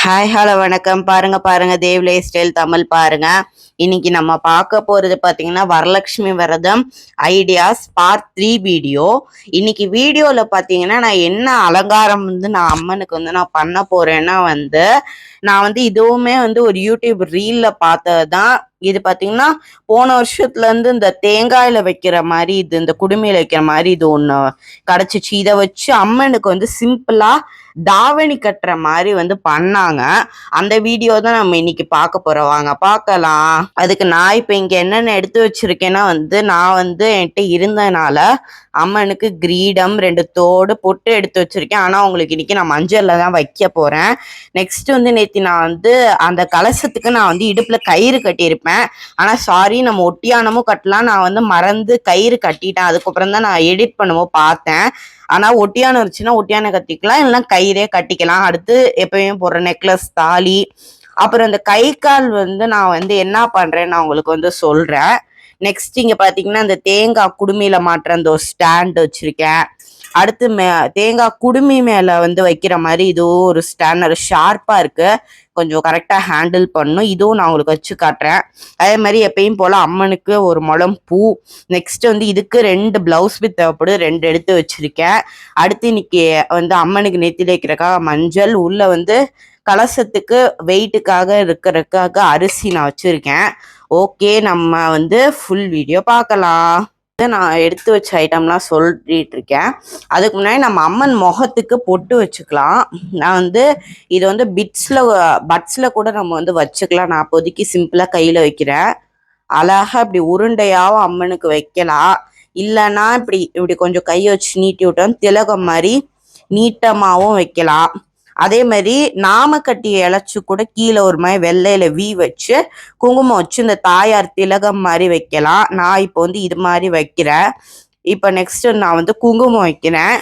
Hi hello வணக்கம். பாருங்க Dev life style Tamil பாருங்க. இன்னைக்கு நம்ம பார்க்க போறது பாத்தீங்கன்னா வரலட்சுமி விரதம் ஐடியாஸ் பார்ட் 3 வீடியோ. இன்னைக்கு வீடியோல பாத்தீங்கன்னா நான் என்ன அலங்காரம் நான் அம்மனுக்கு நான் பண்ண போறேன்னா நான் இதுவுமே ஒரு யூடியூப் ரீல்ல பார்த்ததுதான். இது பாத்தீங்கன்னா போன வருஷத்துல இருந்து இந்த தேங்காயில வைக்கிற மாதிரி இந்த குடுமையில வைக்கிற மாதிரி இது ஒண்ணு கிடைச்சிச்சு. இதை வச்சு அம்மனுக்கு சிம்பிளா தாவணி கட்டுற மாதிரி பண்ணாங்க. அந்த வீடியோ தான் நம்ம இன்னைக்கு பார்க்க போறோம். வாங்க பார்க்கலாம். அதுக்கு நான் இப்ப இங்க என்னென்ன எடுத்து வச்சிருக்கேன்னா நான் என்கிட்ட இருந்தனால அம்மனுக்கு கிரீடம் 2 தோடு பொட்டு எடுத்து வச்சிருக்கேன். ஆனா உங்களுக்கு இன்னைக்கு நான் மஞ்சள்ல தான் வைக்க போறேன். நெக்ஸ்ட் நேத்தி நான் அந்த கலசத்துக்கு நான் இடுப்புல கயிறு கட்டியிருப்பேன். ஆனா சாரி, நம்ம ஒட்டியானமும் கட்டலாம். நான் மறந்து கயிறு கட்டிட்டேன். அதுக்கப்புறம் தான் நான் எடிட் பண்ணுவோம் பார்த்தேன். ஆனா ஒட்டியானம் இருந்துச்சுன்னா ஒட்டியானம் கட்டிக்கலாம், இல்லைன்னா கயிறே கட்டிக்கலாம். அடுத்து எப்பயும் போடுற நெக்லஸ், தாலி, அப்புறம் இந்த கை கால் நான் என்ன பண்றேன்னு நான் உங்களுக்கு சொல்றேன். நெக்ஸ்ட் இங்க பாத்தீங்கன்னா இந்த தேங்காய் குடுமியில மாட்டுற அந்த ஒரு ஸ்டாண்ட் வச்சிருக்கேன். அடுத்து தேங்காய் குடுமி மேல வைக்கிற மாதிரி இதுவும் ஒரு ஸ்டாண்டர் ஷார்ப்பா இருக்கு, கொஞ்சம் கரெக்டா ஹேண்டில் பண்ணும். இதுவும் நான் உங்களுக்கு வச்சு காட்டுறேன். அதே மாதிரி எப்பயும் போல அம்மனுக்கு ஒரு முழம் பூ. நெக்ஸ்ட் இதுக்கு 2 பிளவுஸ் பீஸ் தேவைப்படுது, 2 எடுத்து வச்சிருக்கேன். அடுத்து இன்னைக்கு அம்மனுக்கு நெத்தில வைக்கிறதுக்காக மஞ்சள், உள்ள கலசத்துக்கு வெயிட்டுக்காக இருக்கிறதுக்காக அரிசி நான் வச்சிருக்கேன். ஓகே, நம்ம ஃபுல் வீடியோ பார்க்கலாம். நான் எடுத்து வச்ச ஐட்டம்லாம் சொல்லிட்டு இருக்கேன். அதுக்கு முன்னாடி நம்ம அம்மன் முகத்துக்கு பொட்டு வச்சுக்கலாம். நான் இது பட்ஸ்ல கூட நம்ம வச்சுக்கலாம். நான் அப்போதைக்கு சிம்பிளா கையில வைக்கிறேன். அழகா இப்படி உருண்டையாவும் அம்மனுக்கு வைக்கலாம், இல்லைன்னா இப்படி இப்படி கொஞ்சம் கையை வச்சு நீட்டி விட்டோம் திலகம் மாதிரி நீட்டமாவும் வைக்கலாம். அதே மாதிரி நாம கட்டி இழைச்சு கூட கீழே ஒரு மாதிரி வெள்ளையில வி வச்சு குங்குமம் வச்சு இந்த தாயார் திலகம் மாதிரி வைக்கலாம். நான் இப்போ இது மாதிரி வைக்கிறேன். இப்போ நெக்ஸ்ட் நான் குங்குமம் வைக்கிறேன்.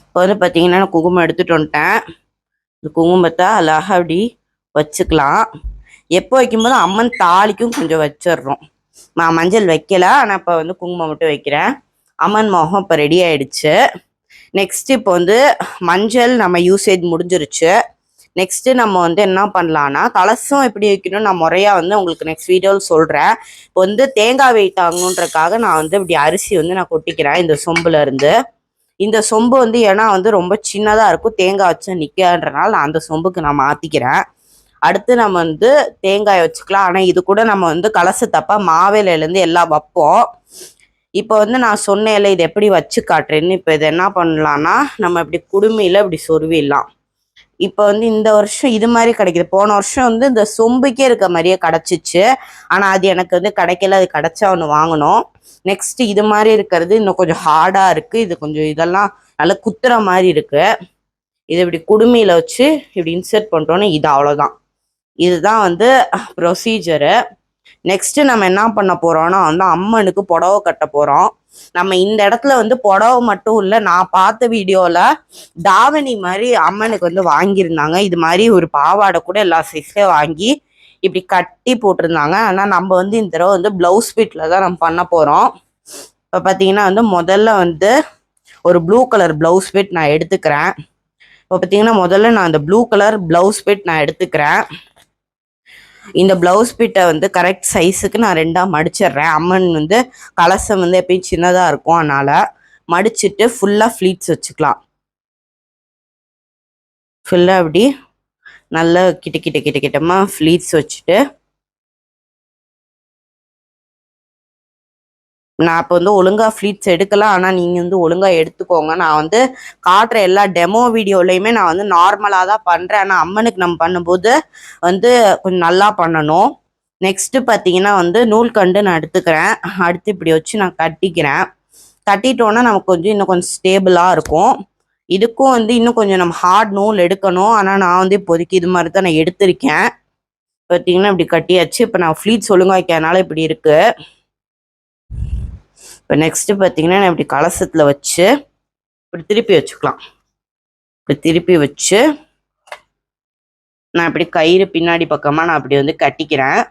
இப்போ பார்த்தீங்கன்னா நான் குங்குமம் எடுத்துட்டு வந்துட்டேன். இந்த குங்குமத்தை அழகா அப்படி வச்சுக்கலாம். எப்போ வைக்கும்போது அம்மன் தாலிக்கும் கொஞ்சம் வச்சிடுறோம். நான் மஞ்சள் வைக்கல, ஆனால் இப்போ குங்குமம் மட்டும் வைக்கிறேன். அம்மன் முகம் இப்போ ரெடி ஆயிடுச்சு. நெக்ஸ்ட் இப்போ மஞ்சள் நம்ம யூசேஜ் முடிஞ்சிருச்சு. நெக்ஸ்ட் நம்ம என்ன பண்ணலாம்னா கலசம் எப்படி வைக்கணும் நான் முறையா உங்களுக்கு நெக்ஸ்ட் வீடியோவில் சொல்றேன். இப்போ தேங்காய் வைத்தாங்கன்றக்காக நான் இப்படி அரிசி நான் கொட்டிக்கிறேன் இந்த சொம்புல இருந்து. இந்த சொம்பு ஏன்னா ரொம்ப சின்னதா இருக்கும், தேங்காய் வச்சு நிற்கன்றனால நான் அந்த சொம்புக்கு நான் மாத்திக்கிறேன். அடுத்து நம்ம தேங்காய் வச்சுக்கலாம். ஆனா இது கூட நம்ம கலசத்தப்ப மாவேலையிலேருந்து எல்லாம் வைப்போம். இப்போ நான் சொன்னேன்ல இது எப்படி வச்சு காட்டுறேன்னு. இப்போ இது என்ன பண்ணலாம்னா நம்ம இப்படி குடுமையில இப்படி சொருவிடலாம். இப்போ இந்த வருஷம் இது மாதிரி கிடைக்குது. போன வருஷம் இந்த சொம்புக்கே இருக்க மாதிரியே கிடைச்சிச்சு, ஆனா அது எனக்கு கிடைக்கல. அது கிடைச்சா ஒன்று வாங்கணும். நெக்ஸ்ட் இது மாதிரி இருக்கிறது இன்னும் கொஞ்சம் ஹார்டா இருக்கு. இது கொஞ்சம் இதெல்லாம் நல்லா குத்துற மாதிரி இருக்கு. இது இப்படி குடுமையில வச்சு இப்படி இன்சர்ட் பண்றோன்னு இது அவ்வளோதான். இதுதான் ப்ரொசீஜரு. நெக்ஸ்ட் நம்ம என்ன பண்ண போறோம்னா அம்மனுக்கு புடவை கட்ட போறோம். நம்ம இந்த இடத்துல புடவை மட்டும் இல்லை, நான் பார்த்த வீடியோல தாவணி மாதிரி அம்மனுக்கு வாங்கியிருந்தாங்க. இது மாதிரி ஒரு பாவாடை கூட எல்லா சைஸ்லயும் வாங்கி இப்படி கட்டி போட்டிருந்தாங்க. ஆனா நம்ம இந்த தடவை பிளவுஸ் பீட்ல தான் நம்ம பண்ண போறோம். இப்போ பார்த்தீங்கன்னா முதல்ல ஒரு ப்ளூ கலர் பிளவுஸ் பீட் நான் எடுத்துக்கிறேன். இப்போ பார்த்தீங்கன்னா முதல்ல நான் அந்த ப்ளூ கலர் பிளவுஸ் பீட் நான் எடுத்துக்கிறேன். இந்த பிளவுஸ் பீட்டை கரெக்ட் சைஸுக்கு நான் 2ஆ மடிச்சிடுறேன். அம்மன் கலசம் எப்பயும் சின்னதா இருக்கும், அதனால மடிச்சுட்டு ஃபுல்லா ஃபிளீட்ஸ் வச்சுக்கலாம். ஃபுல்லா அப்படி நல்லா கிட்டமா ஃபிளீட்ஸ் வச்சுட்டு நான் இப்போ ஒழுங்கா ஃபிளீட்ஸ் எடுக்கலாம். ஆனா நீங்க ஒழுங்கா எடுத்துக்கோங்க. நான் காட்டுற எல்லா டெமோ வீடியோலையுமே நான் நார்மலா தான் பண்றேன். ஆனா அம்மனுக்கு நம்ம பண்ணும்போது கொஞ்சம் நல்லா பண்ணணும். நெக்ஸ்ட் பார்த்தீங்கன்னா நூல்கண்டு நான் எடுத்துக்கிறேன். அடுத்து இப்படி வச்சு நான் கட்டிக்கிறேன். கட்டிட்டோன்னா நமக்கு இன்னும் கொஞ்சம் ஸ்டேபிளா இருக்கும். இதுக்கும் இன்னும் கொஞ்சம் நம்ம ஹார்ட் நூல் எடுக்கணும். ஆனா நான் இப்போதைக்கு இது மாதிரி தான் நான் எடுத்திருக்கேன். பார்த்தீங்கன்னா இப்படி கட்டியாச்சு. இப்போ நான் ஃபிளீட்ஸ் ஒழுங்கா வைக்கிறதுனால இப்படி இருக்கு. இப்போ நெக்ஸ்ட் பார்த்தீங்கன்னா நான் இப்படி கலசத்துல வச்சு இப்படி திருப்பி வச்சுக்கலாம். இப்படி திருப்பி வச்சு நான் இப்படி கயிறு பின்னாடி பக்கமா நான் அப்படி கட்டிக்கிறேன்.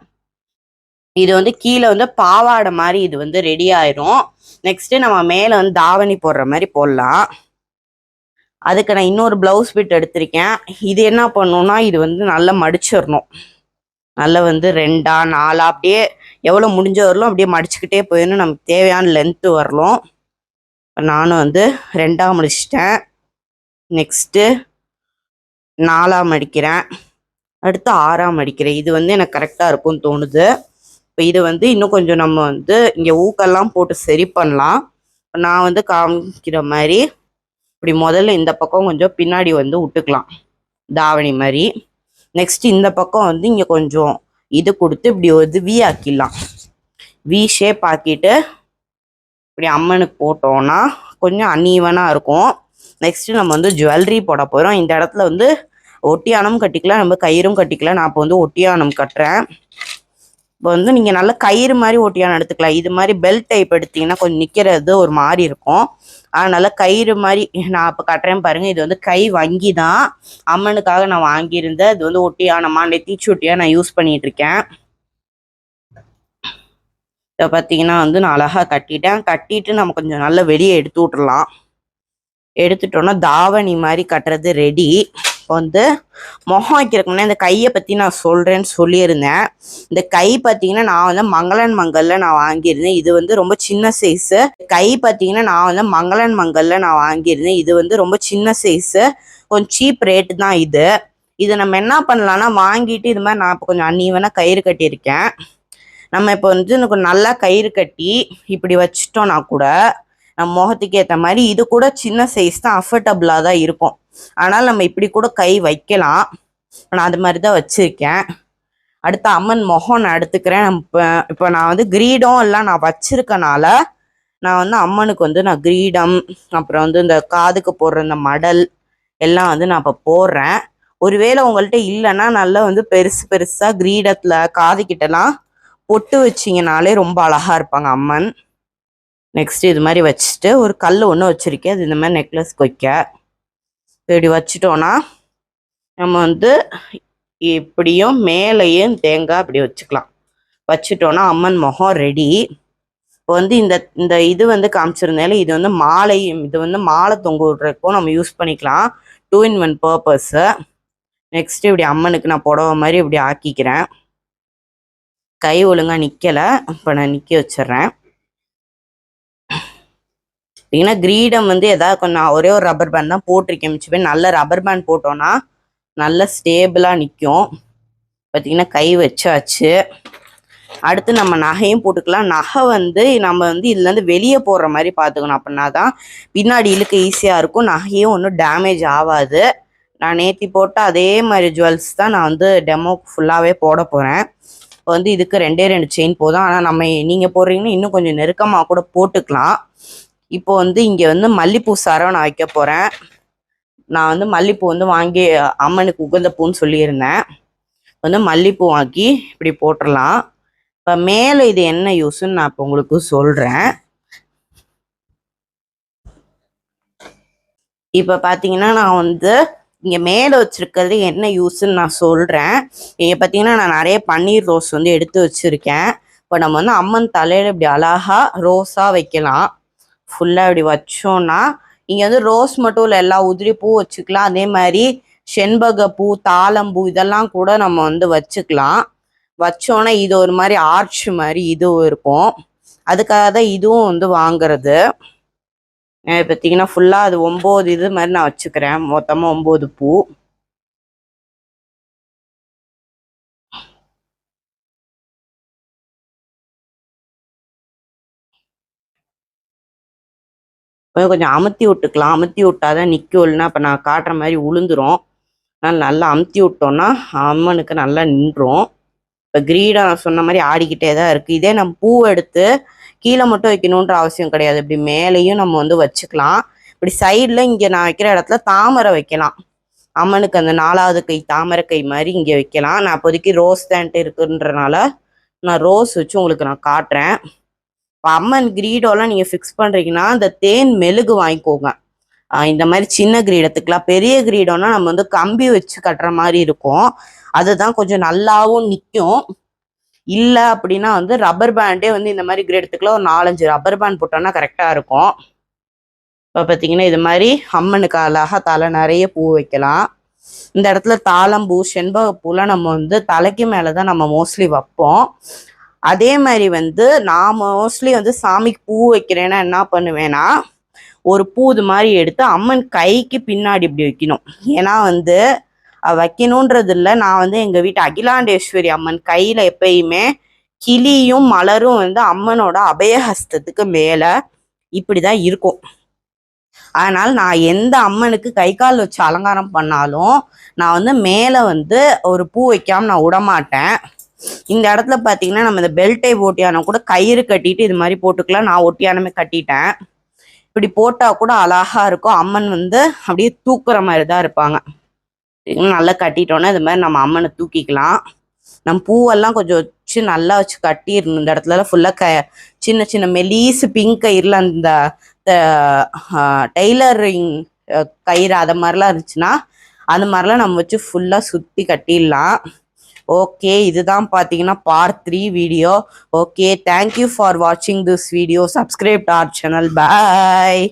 இது கீழே பாவாடை மாதிரி இது ரெடி ஆயிரும். நெக்ஸ்ட் நம்ம மேல தாவணி போடுற மாதிரி போடலாம். அதுக்கு நான் இன்னொரு ப்ளவுஸ் பிட் எடுத்திருக்கேன். இது என்ன பண்ணணும்னா இது வந்து நல்லா மடிச்சிடணும். நல்லா வந்து 2ஆ 4ஆ அப்படியே எவ்வளோ முடிஞ்ச வரலும் அப்படியே மடிச்சுக்கிட்டே போயிடணும். நமக்கு தேவையான லென்த்து வரலும். நானும் வந்து 2ஆ முடிச்சிட்டேன். நெக்ஸ்ட்டு 4ஆ மடிக்கிறேன். அடுத்து 6ஆ மடிக்கிறேன். இது வந்து எனக்கு கரெக்டாக இருக்கும்னு தோணுது. இப்போ இது வந்து இன்னும் கொஞ்சம் நம்ம வந்து இங்கே ஊக்கெல்லாம் போட்டு சரி பண்ணலாம். நான் வந்து காமிக்கிற மாதிரி இப்படி முதல்ல இந்த பக்கம் கொஞ்சம் பின்னாடி வந்து விட்டுக்கலாம், தாவணி மாதிரி. நெக்ஸ்ட் இந்த பக்கம் வந்து இங்கே கொஞ்சம் இது கொடுத்து இப்படி ஒரு வி ஆக்கிடலாம். வி ஷேப் ஆக்கிட்டு இப்படி அம்மனுக்கு போட்டோம்னா கொஞ்சம் அன்ஈவனாக இருக்கும். நெக்ஸ்ட்டு நம்ம வந்து ஜுவல்லரி போட போகிறோம். இந்த இடத்துல வந்து ஒட்டியானம் கட்டிக்கலாம், நம்ம கயிறும் கட்டிக்கலாம். நான் இப்போ வந்து ஒட்டியானம் கட்டுறேன். இப்போ வந்து நீங்கள் நல்லா கயிறு மாதிரி ஒட்டியானம் எடுத்துக்கலாம். இது மாதிரி பெல்ட் டைப் எடுத்திங்கன்னா கொஞ்சம் நிற்கிறது ஒரு மாதிரி இருக்கும். அதனால கயிறு மாதிரி நான் இப்போ கட்டுறேன் பாருங்கள். இது வந்து கை வங்கி தான், அம்மனுக்காக நான் வாங்கியிருந்தேன். இது வந்து ஒட்டியானமாக நெத்திச்சூட்டியாக நான் யூஸ் பண்ணிகிட்ருக்கேன். இப்போ பார்த்தீங்கன்னா வந்து நான் அழகாக கட்டிட்டேன். கட்டிட்டு நம்ம கொஞ்சம் நல்லா வெளியே எடுத்து விட்டுறலாம். எடுத்துட்டோன்னா தாவணி மாதிரி கட்டுறது ரெடி. இப்போ வந்து முகம் வைக்கிறதுக்குன்னா இந்த கையை பற்றி நான் சொல்கிறேன்னு சொல்லியிருந்தேன். இந்த கை பார்த்தீங்கன்னா நான் வந்து மங்களன் மங்கலில் நான் வாங்கியிருந்தேன். இது வந்து ரொம்ப சின்ன சைஸு. கை பார்த்தீங்கன்னா நான் வந்து மங்களன் மங்கலில் நான் வாங்கியிருந்தேன். இது வந்து ரொம்ப சின்ன சைஸு, கொஞ்சம் சீப் ரேட்டு தான் இது. இது நம்ம என்ன பண்ணலான்னா வாங்கிட்டு இது மாதிரி நான் இப்போ கொஞ்சம் அன்ஈவனாக கயிறு கட்டியிருக்கேன். நம்ம இப்போ வந்து எனக்கு நல்லா கயிறு கட்டி இப்படி வச்சிட்டோன்னா கூட நம்ம முகத்துக்கு ஏற்ற மாதிரி இது கூட சின்ன சைஸ் தான், அஃபர்டபுளாக தான் இருக்கும். ஆனால் நம்ம இப்படி கூட கை வைக்கலாம். நான் அது மாதிரி தான் வச்சுருக்கேன். அடுத்து அம்மன் முகம் நான் எடுத்துக்கிறேன். இப்போ நான் வந்து கிரீடம் எல்லாம் நான் வச்சிருக்கனால நான் வந்து அம்மனுக்கு வந்து நான் கிரீடம், அப்புறம் வந்து இந்த காதுக்கு போடுற இந்த மடல் எல்லாம் வந்து நான் இப்போ போடுறேன். ஒருவேளை உங்கள்கிட்ட இல்லைன்னா நல்லா வந்து பெருசு பெருசாக கிரீடத்தில் காதுகிட்டலாம் பொட்டு வச்சிங்கனாலே ரொம்ப அழகாக இருப்பாங்க அம்மன். நெக்ஸ்ட் இது மாதிரி வச்சுட்டு ஒரு கல் ஒன்று வச்சுருக்கேன். அது இந்த மாதிரி நெக்லஸ் வைக்க இப்படி வச்சுட்டோன்னா நம்ம வந்து இப்படியும் மேலேயும் தேங்காய் இப்படி வச்சுக்கலாம். வச்சுட்டோன்னா அம்மன் முகம் ரெடி. இப்போ வந்து இந்த இது வந்து காமிச்சிருந்தாலும் இது வந்து மாலையும், இது வந்து மாலை தொங்க விடுறதுக்கும் நம்ம யூஸ் பண்ணிக்கலாம். 2 in 1 பர்பஸ்ஸு. நெக்ஸ்ட் இப்படி அம்மனுக்கு நான் புடவை மாதிரி இப்படி ஆக்கிக்கிறேன். கை ஒழுங்காக நிற்கலை, இப்போ நான் நிற்க வச்சிட்றேன். ஏன்னா கிரீடம் வந்து எதாவது கொஞ்சம் ஒரே ஒரு ரப்பர் பேண்ட் தான் போட்டிருக்கேன். மிச்சமே நல்ல ரப்பர் பேண்ட் போட்டோன்னா நல்ல ஸ்டேபிளாக நிற்கும். பார்த்திங்கன்னா கை வச்சாச்சு. அடுத்து நம்ம நகையும் போட்டுக்கலாம். நகை வந்து நம்ம வந்து இதுலேருந்து வெளியே போடுற மாதிரி பார்த்துக்கணும். அப்படின்னா தான் பின்னாடி இழுக்க ஈஸியாக இருக்கும். நகையும் ஒன்றும் டேமேஜ் ஆகாது. நான் நேற்று போட்ட அதே மாதிரி ஜுவல்ஸ் தான் நான் வந்து டெமோக்கு ஃபுல்லாகவே போட போகிறேன். இப்போ வந்து இதுக்கு 2 செயின் போதும். ஆனால் நம்ம நீங்கள் போடுறீங்கன்னா இன்னும் கொஞ்சம் நெருக்கமாக கூட போட்டுக்கலாம். இப்போ வந்து இங்கே வந்து மல்லிப்பூ சரம் நான் வைக்க போகிறேன். நான் வந்து மல்லிப்பூ வந்து வாங்கி அம்மனுக்கு உகந்த பூன்னு சொல்லியிருந்தேன். வந்து மல்லிப்பூ வாங்கி இப்படி போட்டுடலாம். இப்போ மேலே இது என்ன யூஸ்ன்னு நான் இப்போ உங்களுக்கு சொல்கிறேன். இப்போ பார்த்தீங்கன்னா நான் வந்து இங்கே மேலே வச்சுருக்கிறது என்ன யூஸ்ன்னு நான் சொல்கிறேன். இங்கே பார்த்தீங்கன்னா நான் நிறைய பன்னீர் ரோஸ் வந்து எடுத்து வச்சுருக்கேன். இப்போ நம்ம வந்து அம்மன் தலையில் இப்படி அழகாக ரோஸாக வைக்கலாம். ஃபுல்லாக இப்படி வச்சோன்னா இங்கே வந்து ரோஸ் மட்டும் இல்லை, எல்லா உதிரி பூ வச்சுக்கலாம். அதே மாதிரி செண்பகப்பூ, தாளம்பூ இதெல்லாம் கூட நம்ம வந்து வச்சுக்கலாம். வச்சோன்னா இது ஒரு மாதிரி ஆர்ச் மாதிரி இதுவும் இருக்கும். அதுக்காக தான் இதுவும் வந்து வாங்குறது. பார்த்தீங்கன்னா ஃபுல்லாக அது 9 இது மாதிரி நான் வச்சுக்கிறேன். மொத்தமாக 9 பூ. கொஞ்சம் அமுத்தி விட்டுக்கலாம். அமுத்தி விட்டாதான் நிற்கும், இல்லைன்னா இப்போ நான் காட்டுற மாதிரி உளுந்துரும். அதனால் நல்லா அமுத்தி விட்டோன்னா அம்மனுக்கு நல்லா நின்றும். இப்போ கிரீடம் நான் சொன்ன மாதிரி ஆடிக்கிட்டே தான் இருக்குது. இதே நம்ம பூ எடுத்து கீழே மட்டும் வைக்கணுன்ற அவசியம் கிடையாது. இப்படி மேலேயும் நம்ம வந்து வச்சுக்கலாம். இப்படி சைடில் இங்கே நான் வைக்கிற இடத்துல தாமரை வைக்கலாம். அம்மனுக்கு அந்த 4வது கை தாமரை கை மாதிரி இங்கே வைக்கலாம். நான் இப்போதைக்கு ரோஸ் தேன்ட்டு இருக்குன்றனால நான் ரோஸ் வச்சு உங்களுக்கு நான் காட்டுறேன். இப்போ அம்மன் கிரீடம்லாம் நீங்கள் ஃபிக்ஸ் பண்ணுறீங்கன்னா இந்த தேன் மெழுகு வாங்கிக்கோங்க. இந்த மாதிரி சின்ன கிரீடத்துக்குலாம். பெரிய கிரீடம்னா நம்ம வந்து கம்பி வச்சு கட்டுற மாதிரி இருக்கும். அதுதான் கொஞ்சம் நல்லாவும் நிற்கும். இல்லை அப்படின்னா வந்து ரப்பர் பேண்டே வந்து இந்த மாதிரி கிரீடத்துக்குலாம் ஒரு 4-5 ரப்பர் பேண்ட் போட்டோன்னா கரெக்டாக இருக்கும். இப்போ பார்த்தீங்கன்னா இது மாதிரி அம்மனுக்கு அழகா தலை நிறைய பூ வைக்கலாம். இந்த இடத்துல தாழம்பூ செண்பகப்பூலாம் நம்ம வந்து தலைக்கு மேலே தான் நம்ம மோஸ்ட்லி வைப்போம். அதே மாதிரி வந்து நான் மோஸ்ட்லி வந்து சாமிக்கு பூ வைக்கிறேன்னா என்ன பண்ணுவேன்னா, ஒரு பூ இது மாதிரி எடுத்து அம்மன் கைக்கு பின்னாடி இப்படி வைக்கணும். ஏன்னா வந்து வைக்கணுன்றது இல்லை, நான் வந்து எங்கள் வீட்டு அகிலாண்டேஸ்வரி அம்மன் கையில் எப்பயுமே கிளியும் மலரும் வந்து அம்மனோட அபயஹஸ்தத்துக்கு மேலே இப்படி தான் இருக்கும். அதனால் நான் எந்த அம்மனுக்கு கை கால் வச்சு அலங்காரம் பண்ணாலும் நான் வந்து மேலே வந்து ஒரு பூ வைக்காமல் நான் விடமாட்டேன். இந்த இடத்துல பார்த்தீங்கன்னா நம்ம இந்த பெல்ட்டை ஒட்டியானம் கூட கயிறு கட்டிட்டு இது மாதிரி போட்டுக்கலாம். நான் ஒட்டியானமே கட்டிட்டேன். இப்படி போட்டால் கூட அழகாக இருக்கும். அம்மன் வந்து அப்படியே தூக்குற மாதிரி தான் இருப்பாங்க. நல்லா கட்டிட்டோன்னா இது மாதிரி நம்ம அம்மனை தூக்கிக்கலாம். நம்ம பூவெல்லாம் கொஞ்சம் வச்சு நல்லா வச்சு கட்டிடணும். இந்த இடத்துலலாம் ஃபுல்லாக சின்ன சின்ன மெலீஸு பிங்க் கயிறில் அந்த டெய்லரிங் கயிறு அதை மாதிரிலாம் இருந்துச்சுன்னா அது மாதிரிலாம் நம்ம வச்சு ஃபுல்லாக சுற்றி கட்டிடலாம். ஓகே, இதுதான் பார்த்தீங்கன்னா part 3 video. Okay, thank you for வாட்சிங் this video. Subscribe to our channel. Bye.